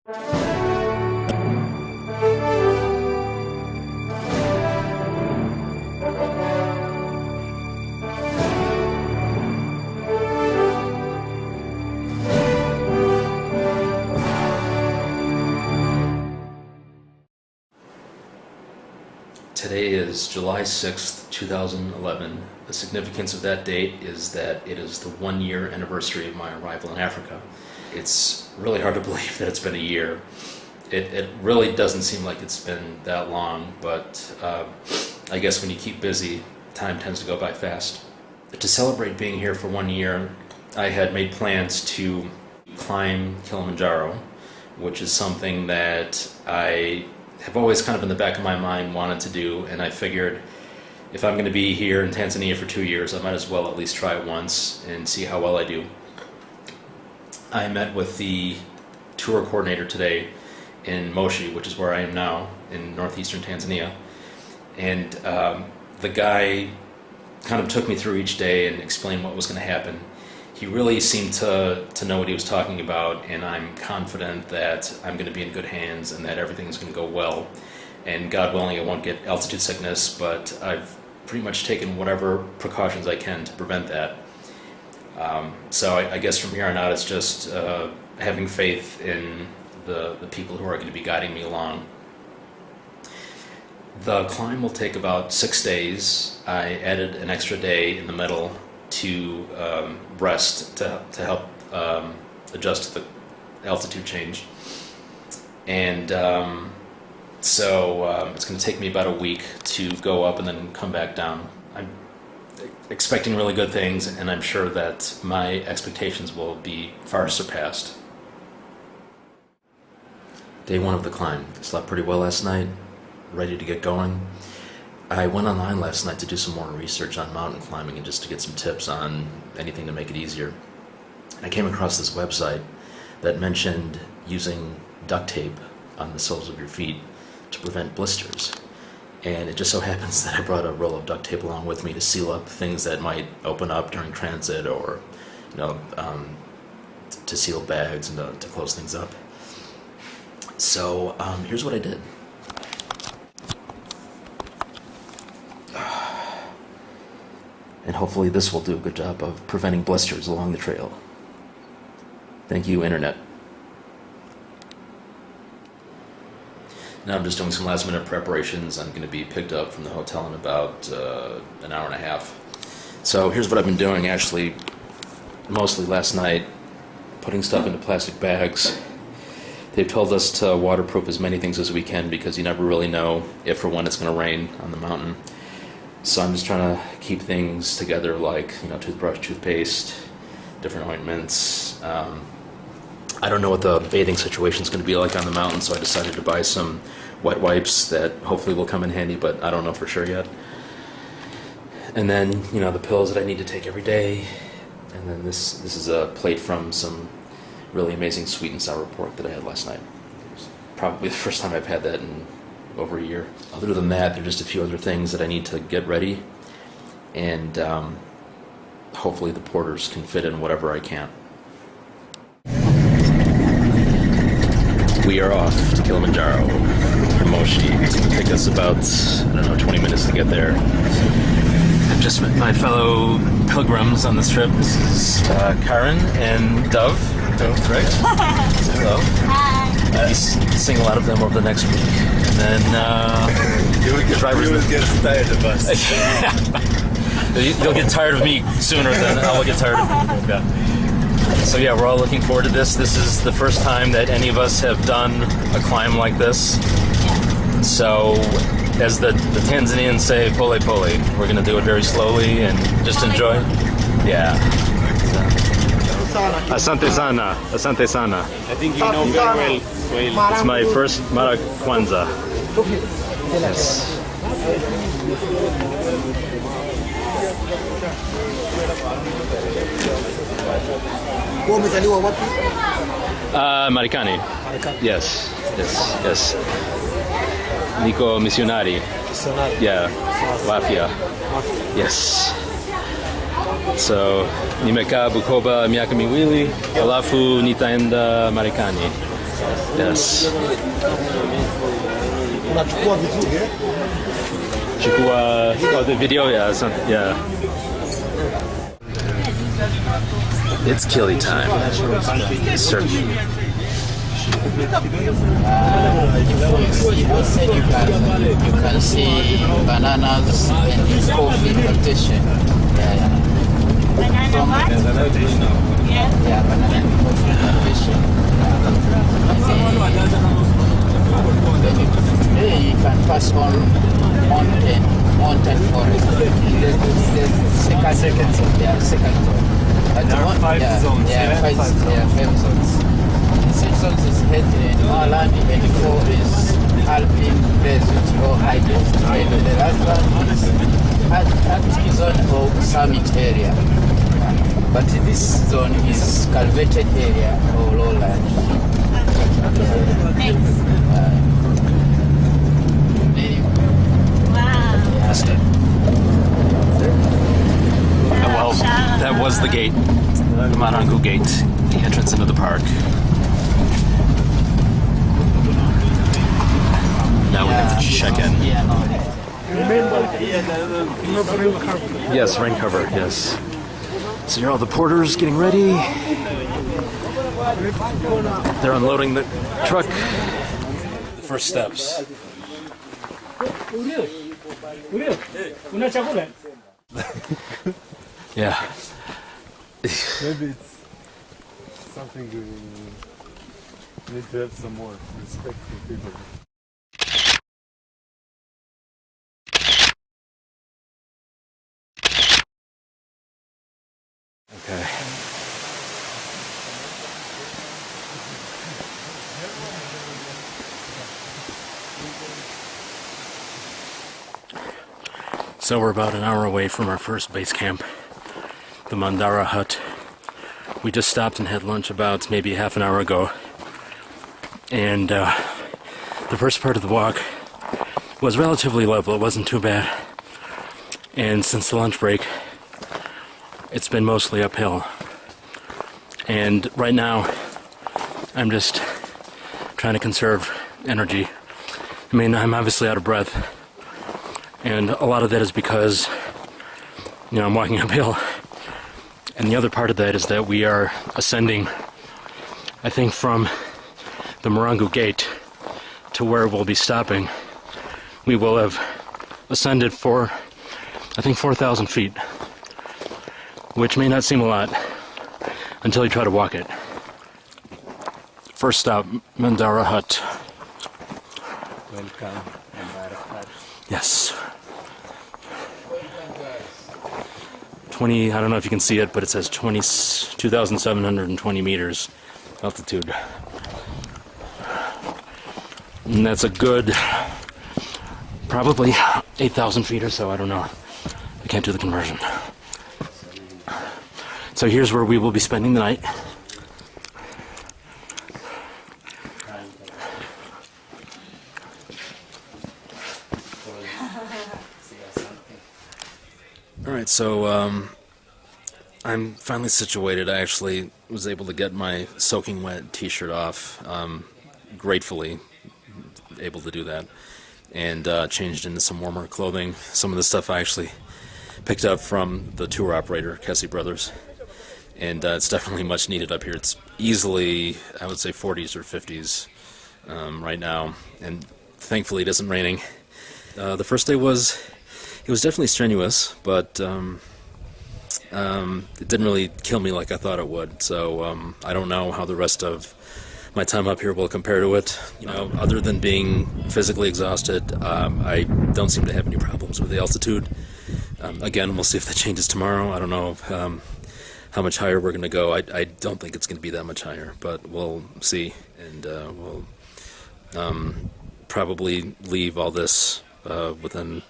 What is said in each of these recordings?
Today is July 6th, 2011. The significance of that date is that it is the 1-year anniversary of my arrival in Africa. It's really hard to believe that it's been a year. It really doesn't seem like it's been that long, but I guess when you keep busy, time tends to go by fast. To celebrate being here for 1 year, I had made plans to climb Kilimanjaro, which is something that I have always kind of in the back of my mind wanted to do, and I figured if I'm going to be here in Tanzania for 2 years, I might as well at least try it once and see how well I do. I met with the tour coordinator today in Moshi, which is where I am now, in northeastern Tanzania, and the guy kind of took me through each day and explained what was going to happen. He really seemed to know what he was talking about, and I'm confident that I'm going to be in good hands and that everything's going to go well. And God willing, I won't get altitude sickness, but I've pretty much taken whatever precautions I can to prevent that. So I guess from here on out, it's just having faith in the people who are going to be guiding me along. The climb will take about 6 days. I added an extra day in the middle to rest to help adjust to the altitude change, and so it's going to take me about a week to go up and then come back down. I'm expecting really good things, and I'm sure that my expectations will be far surpassed. Day 1 of the climb. Slept pretty well last night, ready to get going. I went online last night to do some more research on mountain climbing and just to get some tips on anything to make it easier. I came across this website that mentioned using duct tape on the soles of your feet to prevent blisters. And it just so happens that I brought a roll of duct tape along with me to seal up things that might open up during transit, or to seal bags and to close things up. So here's what I did. And hopefully this will do a good job of preventing blisters along the trail. Thank you, Internet. Now I'm just doing some last minute preparations. I'm going to be picked up from the hotel in about an hour and a half. So here's what I've been doing, actually, mostly last night, putting stuff into plastic bags. They've told us to waterproof as many things as we can because you never really know if or when it's going to rain on the mountain. So I'm just trying to keep things together, like toothbrush, toothpaste, different ointments. I don't know what the bathing situation is going to be like on the mountain, so I decided to buy some wet wipes that hopefully will come in handy, but I don't know for sure yet. And then the pills that I need to take every day. And then this is a plate from some really amazing sweet and sour pork that I had last night. It's probably the first time I've had that in over a year. Other than that, there are just a few other things that I need to get ready, and hopefully the porters can fit in whatever I can. We are off to Kilimanjaro from Moshi. It's going to take us about, 20 minutes to get there. I've just met my fellow pilgrims on this trip. This is Karen and Dove. Dove, right? Hello. Hi. You sing a lot of them over the next week. And then You will get tired of us. You'll get tired of me sooner than I will get tired of you. Yeah. So yeah, we're all looking forward to this. This is the first time that any of us have done a climb like this. So, as the Tanzanians say, pole pole. We're going to do it very slowly and just enjoy. Yeah. Asante sana. Asante sana. I think you know very well Swahili. It's my first Mara Kwanza. Yes. Marikani. Yes. Niko missionary. Yeah. Wafia. Yes. So nimekaa Bukoba miaka miwili, alafu nitaenda Marekani. Yes. The video, yeah. It's Kili time. Certainly. Outside you can see bananas and coffee plantation. Banana what? Yeah, banana and coffee plantation. Today you can pass on mountain forest. The second zone. Yeah, second zone. But There are 5 zones. Yeah, 5 zones. 6 zones is Marland and 4 is Alpine Desert or High Desert. And the last one is Arctic zone or Summit area. But this zone is cultivated area or lowland. Thanks. Wow. Well, that was the gate, the Marangu gate, the entrance into the park. Now we have to check in. Yes, rain cover, yes. So here are all the porters getting ready. They're unloading the truck. The first steps. Yeah. Maybe it's something we need to have some more respect for people. Okay. So we're about an hour away from our first base camp, the Mandara hut. We just stopped and had lunch about maybe half an hour ago. And the first part of the walk was relatively level, it wasn't too bad. And since the lunch break, it's been mostly uphill. And right now, I'm just trying to conserve energy. I mean, I'm obviously out of breath. And a lot of that is because, you know, I'm walking uphill. And the other part of that is that we are ascending, I think, from the Marangu gate to where we'll be stopping. We will have ascended for, I think, 4,000 feet, which may not seem a lot until you try to walk it. First stop, Mandara hut. Welcome, Mandara hut. Yes. 20, I don't know if you can see it, but it says 2,720 meters altitude. And that's a good, probably 8,000 feet or so, I don't know. I can't do the conversion. So here's where we will be spending the night. Alright, so I'm finally situated. I actually was able to get my soaking wet t-shirt off, gratefully able to do that, and changed into some warmer clothing. Some of the stuff I actually picked up from the tour operator, Kessie Brothers, and it's definitely much needed up here. It's easily, I would say, 40s or 50s right now, and thankfully it isn't raining. The first day was definitely strenuous, but it didn't really kill me like I thought it would. So I don't know how the rest of my time up here will compare to it. You know, other than being physically exhausted, I don't seem to have any problems with the altitude. Again, we'll see if that changes tomorrow. I don't know how much higher we're going to go. I don't think it's going to be that much higher, but we'll see. And we'll probably leave all this within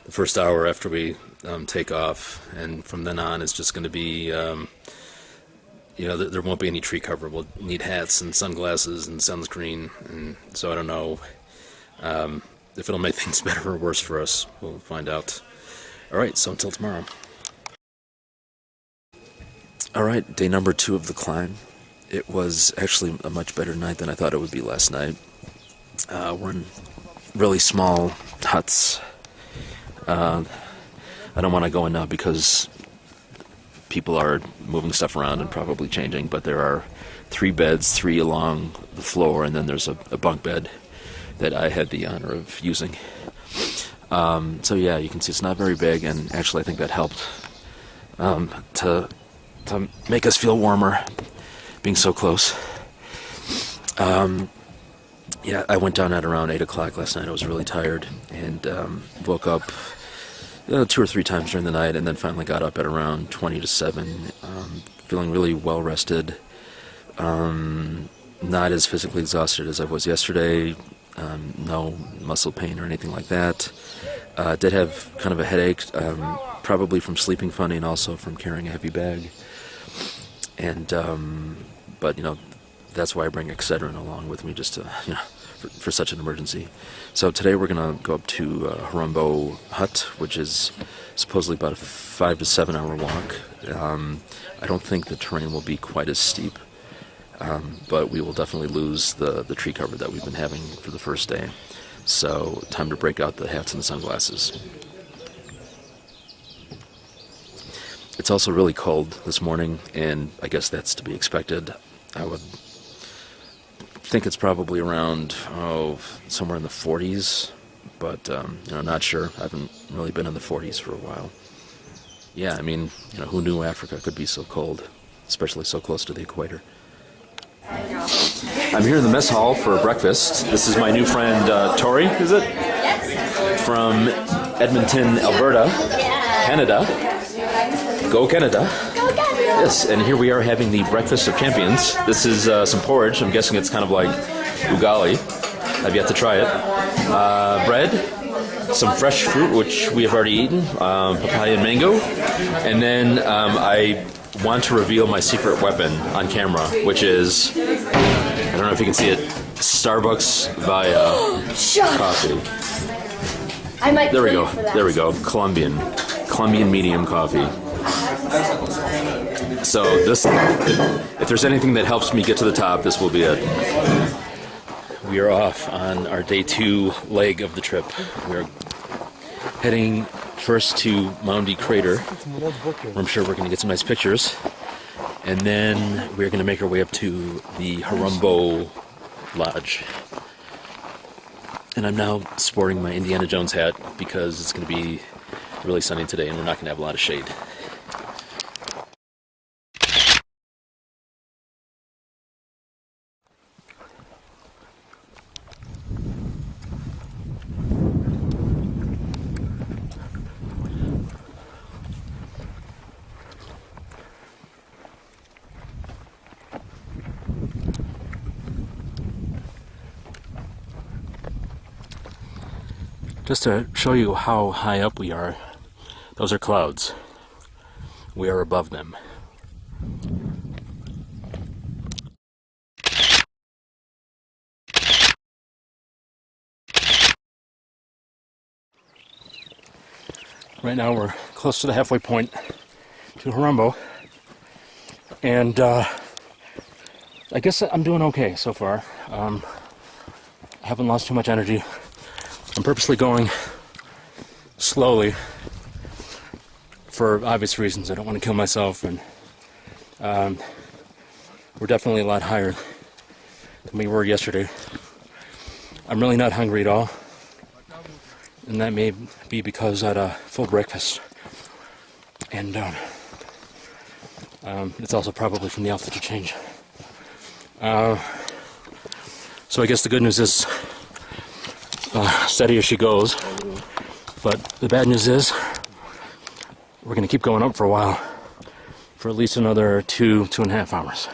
the first hour after we take off, and from then on it's just going to be, you know, there won't be any tree cover. We'll need hats and sunglasses and sunscreen, and so I don't know if it'll make things better or worse for us. We'll find out. Alright, so until tomorrow. Alright, day number 2 of the climb, It was actually a much better night than I thought it would be last night. We're in really small huts. I don't want to go in now because people are moving stuff around and probably changing, but there are 3 beds, 3 along the floor, and then there's a bunk bed that I had the honor of using. So yeah, you can see it's not very big, and actually I think that helped to make us feel warmer, being so close. Yeah, I went down at around 8 o'clock last night. I was really tired, and woke up 2 or 3 times during the night, and then finally got up at around 20 to 7, feeling really well rested, not as physically exhausted as I was yesterday, no muscle pain or anything like that. Did have kind of a headache, probably from sleeping funny and also from carrying a heavy bag. And but that's why I bring Excedrin along with me, just to for such an emergency. So today we're gonna go up to Harambo Hut, which is supposedly about a 5 to 7 hour walk. I don't think the terrain will be quite as steep, but we will definitely lose the tree cover that we've been having for the first day. So time to break out the hats and the sunglasses. It's also really cold this morning, and I guess that's to be expected. I would think it's probably around somewhere in the 40s, but not sure. I haven't really been in the 40s for a while. Yeah, I mean, who knew Africa could be so cold, especially so close to the equator. I'm here in the mess hall for breakfast. This is my new friend Tori, is it? Yes. From Edmonton, Alberta, Canada. Go Canada. Go Canada. Yes, and here we are having the breakfast of champions. This is some porridge. I'm guessing it's kind of like ugali. I've yet to try it. Bread, some fresh fruit, which we have already eaten, papaya and mango. And then I want to reveal my secret weapon on camera, which is, I don't know if you can see it, Starbucks via coffee. I might there we go. There we go. Colombian medium coffee. So this, if there's anything that helps me get to the top, this will be it. We are off on our day 2 leg of the trip. We're heading first to Moundy Crater, where I'm sure we're going to get some nice pictures. And then we're going to make our way up to the Harambo Lodge. And I'm now sporting my Indiana Jones hat because it's going to be really sunny today and we're not going to have a lot of shade. Just to show you how high up we are, those are clouds. We are above them. Right now we're close to the halfway point to Harambo, and I guess I'm doing okay so far. I haven't lost too much energy. I'm purposely going slowly for obvious reasons. I don't want to kill myself, and we're definitely a lot higher than we were yesterday. I'm really not hungry at all, and that may be because I had a full breakfast, and it's also probably from the altitude change. So I guess the good news is steady as she goes, but the bad news is we're going to keep going up for a while, for at least another 2.5 hours.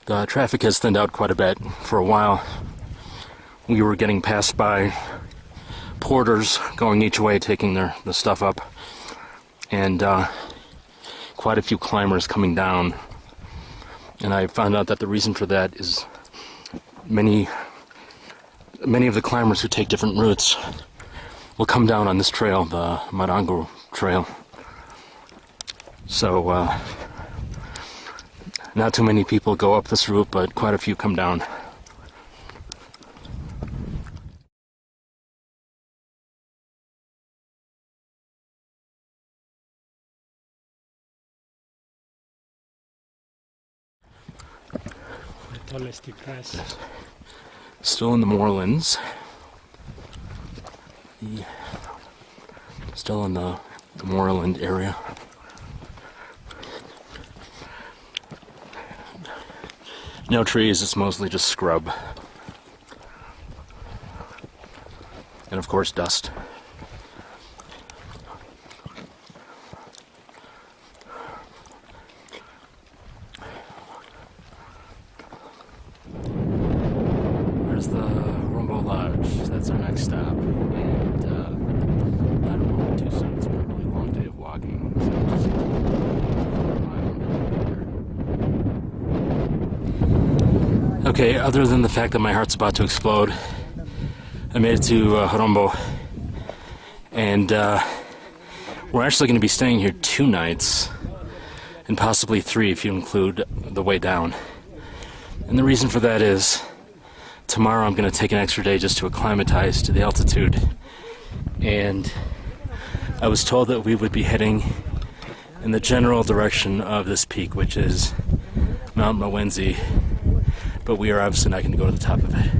The traffic has thinned out quite a bit. For a while we were getting passed by porters going each way, taking the stuff up, and quite a few climbers coming down And I found out that the reason for that is many of the climbers who take different routes will come down on this trail, the Marango trail. So not too many people go up this route, but quite a few come down. Still in the moorlands. Still in the moorland area. No trees, it's mostly just scrub. And of course dust. There's the Harambo Lodge. That's our next stop. And I don't want to too soon. It's been a really long day of walking. So just okay, other than the fact that my heart's about to explode, I made it to Harambo. And we're actually going to be staying here 2 nights. And possibly 3 if you include the way down. And the reason for that is tomorrow I'm going to take an extra day just to acclimatize to the altitude. And I was told that we would be heading in the general direction of this peak, which is Mount Mawenzi. But we are obviously not going to go to the top of it.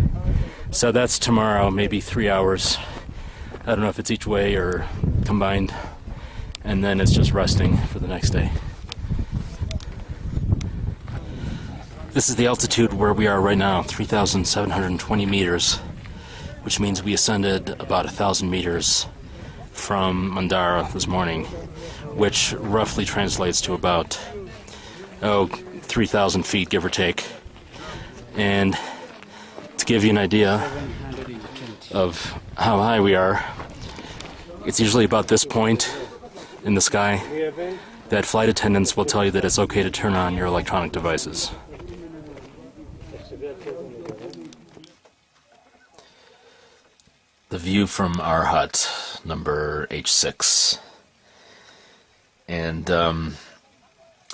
So that's tomorrow, maybe 3 hours. I don't know if it's each way or combined. And then it's just resting for the next day. This is the altitude where we are right now, 3,720 meters, which means we ascended about 1,000 meters from Mandara this morning, which roughly translates to about 3,000 feet, give or take. And to give you an idea of how high we are, it's usually about this point in the sky that flight attendants will tell you that it's okay to turn on your electronic devices. The view from our hut, number H6. And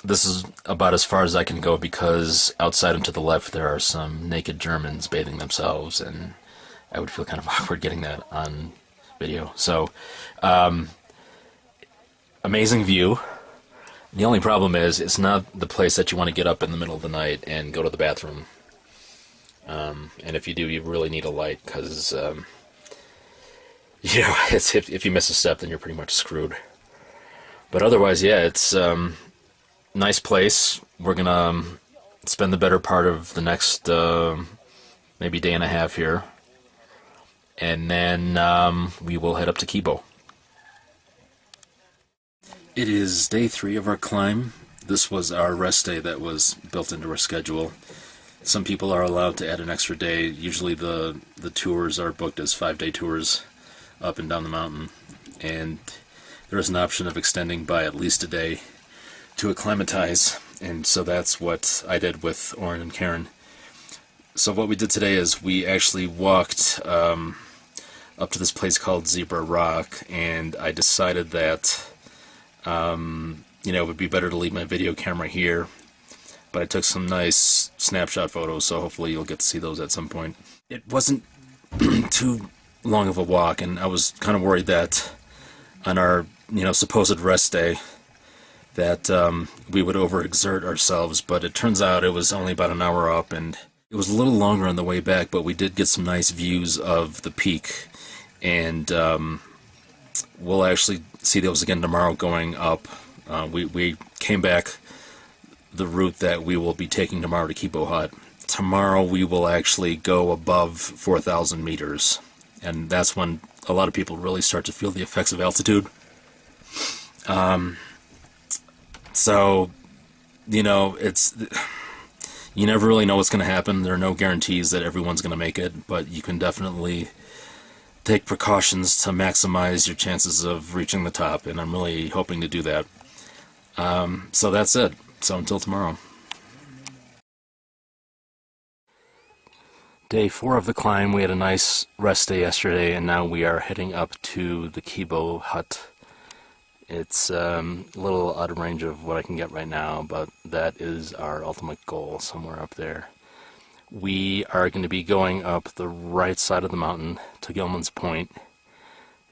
this is about as far as I can go because outside and to the left there are some naked Germans bathing themselves, and I would feel kind of awkward getting that on video. So, amazing view. The only problem is it's not the place that you want to get up in the middle of the night and go to the bathroom. And if you do, you really need a light because, you know, if you miss a step, then you're pretty much screwed. But otherwise, yeah, it's nice place. We're gonna spend the better part of the next maybe day and a half here, and then we will head up to Kibo. It is day 3 of our climb. This was our rest day that was built into our schedule. Some people are allowed to add an extra day. Usually the tours are booked as 5-day tours up and down the mountain, and there is an option of extending by at least a day to acclimatize, and so that's what I did with Oren and Karen. So what we did today is we actually walked up to this place called Zebra Rock, and I decided that you know, it would be better to leave my video camera here, but I took some nice snapshot photos, so hopefully you'll get to see those at some point. It wasn't too long of a walk, and I was kind of worried that on our, you know, supposed rest day that we would overexert ourselves, but it turns out it was only about an hour up, and it was a little longer on the way back, but we did get some nice views of the peak, and we'll actually see those again tomorrow going up. We came back the route that we will be taking tomorrow to Kibo Hut. Tomorrow we will actually go above 4,000 meters, and that's when a lot of people really start to feel the effects of altitude. So, you know, you never really know what's going to happen. There are no guarantees that everyone's going to make it, but you can definitely take precautions to maximize your chances of reaching the top, and I'm really hoping to do that. So that's it. So until tomorrow. Day 4 of the climb. We had a nice rest day yesterday, and now we are heading up to the Kibo hut. It's a little out of range of what I can get right now, but that is our ultimate goal, somewhere up there. We are going to be going up the right side of the mountain to Gilman's Point,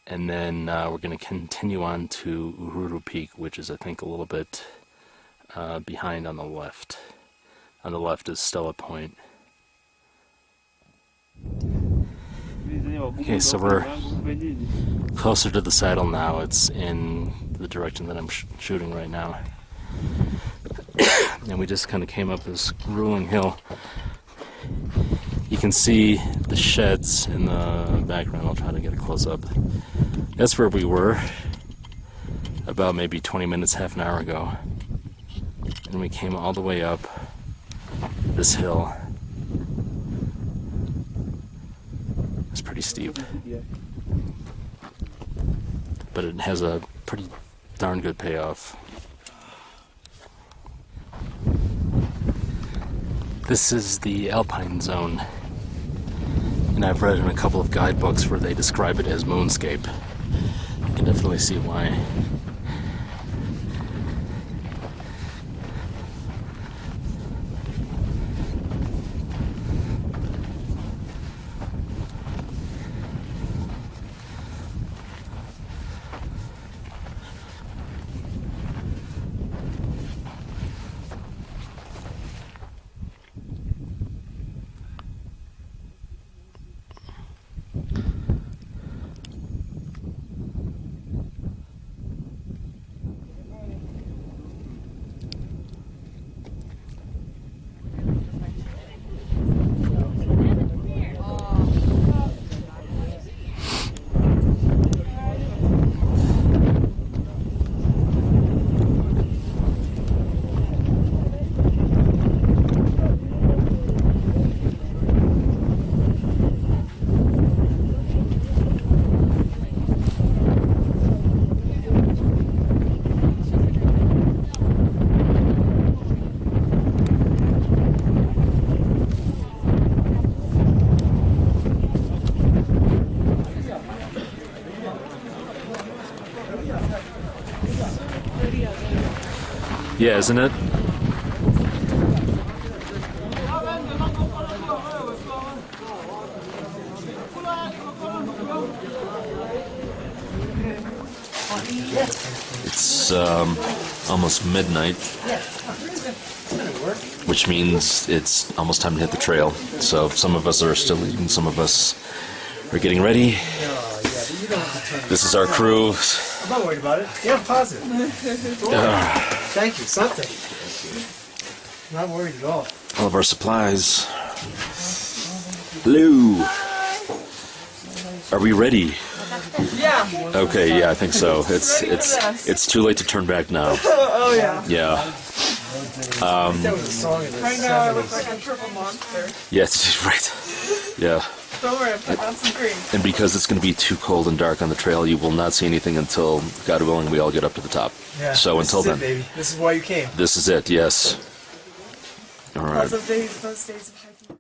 and then we're going to continue on to Uhuru Peak, which is, I think, a little bit behind on the left. On the left is Stella Point. Okay, so we're closer to the saddle now. It's in the direction that I'm shooting right now. And we just kind of came up this grueling hill. You can see the sheds in the background. I'll try to get a close-up. That's where we were about maybe 20 minutes, half an hour ago. And we came all the way up this hill. It's pretty steep, but it has a pretty darn good payoff. This is the Alpine Zone, and I've read in a couple of guidebooks where they describe it as moonscape. You can definitely see why. Yeah, isn't it? It's almost midnight, which means it's almost time to hit the trail. So some of us are still eating, some of us are getting ready. This is our crew. I'm not worried about it. Yeah, I'm positive. Thank you. Something. I'm not worried at all. All of our supplies. Hello. Are we ready? Yeah. Okay, yeah, I think so. It's too late to turn back now. Oh yeah. Yeah. That was a song in the Right now I look 70s. like a triple monster. Yes, right. Yeah. Don't worry, I put on some cream. And because it's going to be too cold and dark on the trail, you will not see anything until, God willing, we all get up to the top. Yeah, So this until is then, it, baby. This is why you came. this is it. Yes. All right. Those days of hiking.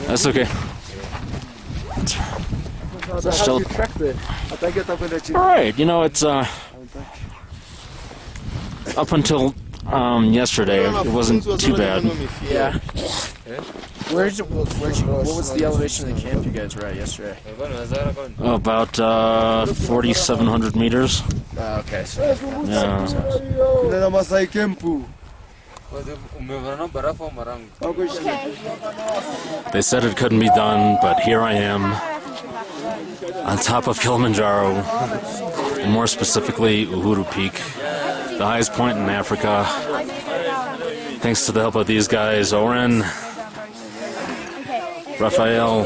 That's okay. Still, all right. You know, it's up until yesterday, it wasn't too bad. Yeah. What was the elevation of the camp you guys were at yesterday? About 4,700 meters. Okay, so Yeah. They said it couldn't be done, but here I am on top of Kilimanjaro, and more specifically Uhuru Peak, the highest point in Africa. Thanks to the help of these guys, Oren, Rafael,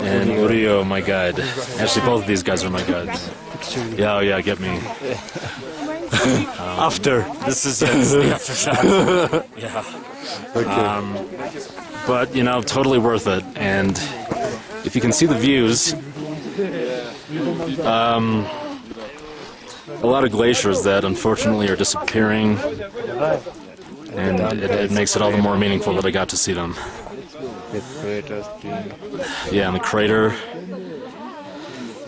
and Uriyo, my guide. Actually, both of these guys are my guides. Yeah, oh yeah, get me. After. This is the aftershock. Yeah. Okay. But, you know, totally worth it. And if you can see the views, a lot of glaciers that unfortunately are disappearing, and it makes it all the more meaningful that I got to see them. The craters too. Yeah, and the crater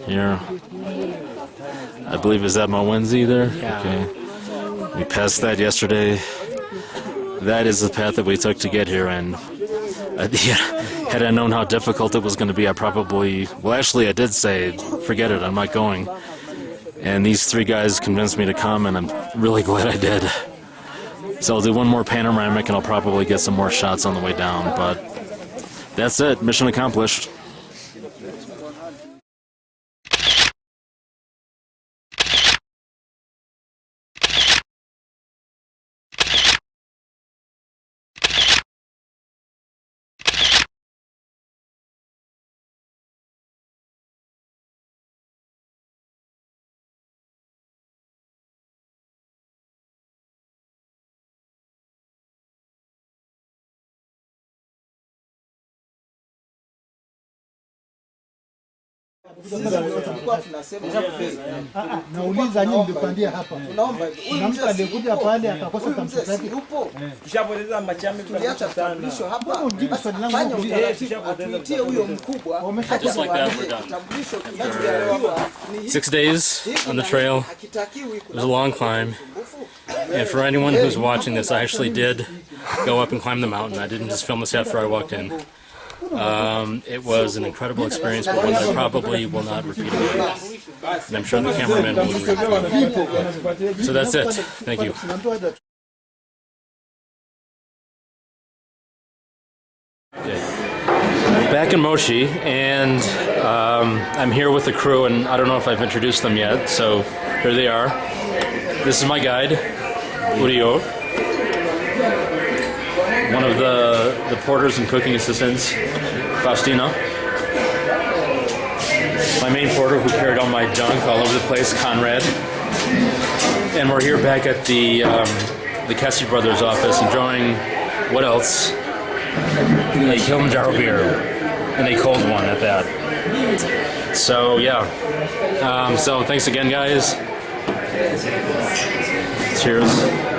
here, I believe, is that Mawenzi there? Yeah. Okay. We passed that yesterday. That is the path that we took to get here, and had I known how difficult it was going to be, I probably, well, actually I did say, forget it, I'm not going. And these three guys convinced me to come, and I'm really glad I did. So I'll do one more panoramic, and I'll probably get some more shots on the way down, but that's it, mission accomplished. Nauliza nyinyi mlipandia hapa. Kuna mtu alikuja pale akakosa tamsitaki. Tushapoteza machami Tuliacha tambulisho hapa. Fanya utaratibu huyo mkubwa. Just like that, we're done. 6 days on the trail. It was a long climb. And for anyone who's watching this, I actually did go up and climb the mountain. I didn't just film this after I walked in. It was an incredible experience, but one I probably will not repeat again. And I'm sure the cameraman will agree. So that's it. Thank you. Back in Moshi, and I'm here with the crew, and I don't know if I've introduced them yet, so here they are. This is my guide, Uriyo. One of the porters and cooking assistants, Faustina. My main porter who carried all my junk all over the place, Conrad. And we're here back at the Kessie Brothers office enjoying, what else? A Kilimanjaro beer, and a cold one at that. So yeah, so thanks again guys. Cheers.